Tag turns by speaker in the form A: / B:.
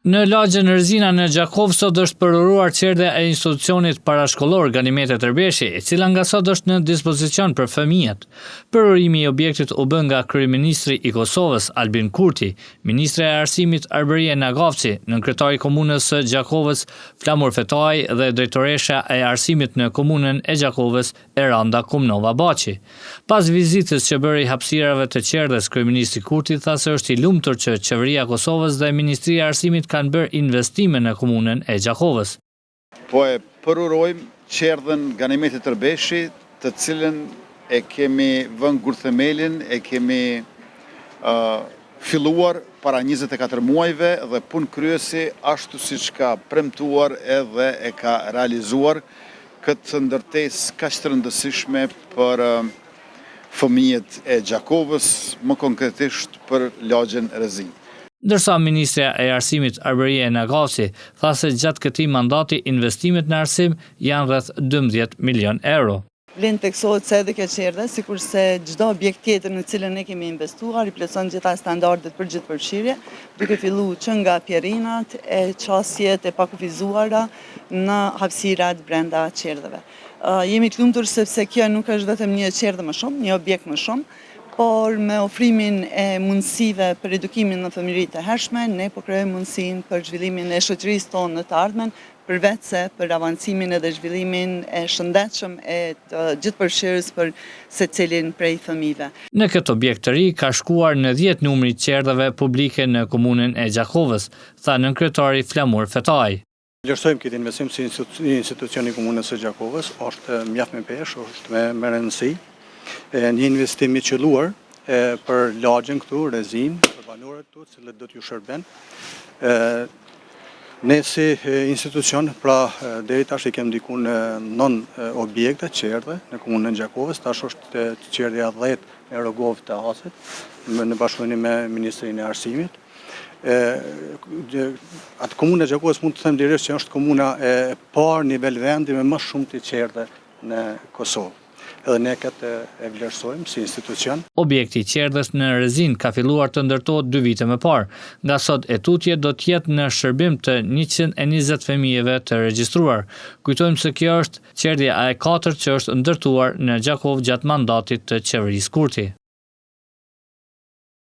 A: Në lagjen Rëzina në Gjakov sot është përuruar qerdhja e institucionit parashkollor Ganimetet Erbeshi, e cila nga sot është në dispozicion për fëmijët. Përurimi i objektit u bë nga kryeministri i Kosovës Albin Kurti, ministre e arsimit Arberie Nagavci, nënkryetari i komunës së Gjakovës Flamur Fetaj dhe drejtoresha e arsimit në komunën e Gjakovës Eranda Kumnova Baçi. Pas vizitës që bëri hapësirave të qerdhes, kryeministri Kurti tha se është i lumtur që qeveria e Kosovës dhe Ministria e Arsimit kanë bërë investime në komunën e Gjakovës.
B: Po e përurojmë qerdhen Ganimetit Erbeshi, të cilën e kemi vënë gurthemelin, e kemi filluar para 24 muajve dhe punë kryesi ashtu siç ka premtuar edhe e ka realizuar këtë ndërtesë kaq të rëndësishme për fëmijët e Gjakovës, më konkretisht për lagjen Rëzinë.
A: Ndërsa Ministria e Arsimit Arberie Nagavci tha se gjatë këtij mandati investimet në arsim janë rreth 12 milion euro.
C: Vlen teksohet se edhe kjo qerdhe, sikurse çdo objekt tjetër në cilën ne kemi investuar i plotson gjitha standardet për gjithëpërfshirje, duke filluar që nga pjerinat e qasjet e pakufizuara në hapësirat brenda qerdheve. Jemi të lumtur sepse kjo nuk është vetëm një qerdhe më shumë, një objekt më shumë, por me ofrimin e mundësive për edukimin në fëmijërinë të hershme, ne po krijojmë mundësinë për zhvillimin e shoqërisë tonë në të ardhmen, përveç se për avancimin edhe zhvillimin e shëndetshëm e të gjithëpërfshirës për secilin prej fëmijëve.
A: Në këtë objekt të ri ka shkuar në 10 numri qerdheve publike në komunën e Gjakovës, tha nënkryetari Flamur Fetaj.
D: Vlerësojmë këtë investim si institucion i komunës së Gjakovës, është mjaft me peshë, është me rëndësi. Një investim i qelluar për lagjen këtu, Rëzinë, për banorët këtu, cilët do t'ju shërben. Ne si institucion, pra deri tash i kemi diku në 9 objekte qerdhe në komunën e Gjakovës, tash është qerdhja 10 e Rogov të Asit, në bashkëpunim me Ministrinë e Arsimit. Atë komuna e Gjakovës mund të them direkt që është komuna e parë nivel vendi me më shumë të qerdhe në Kosovë. Edhe ne këtë e vlerësojmë si institucion.
A: Objekti i qerdhes në Rëzinë ka filluar të ndërtohet 2 vite më parë. Nga sot e tutje do të jetë në shërbim të 120 fëmijëve të regjistruar. Kujtojmë se kjo është qerdhja e 4 që është ndërtuar në Gjakov gjatë mandatit të qeverisë Kurti.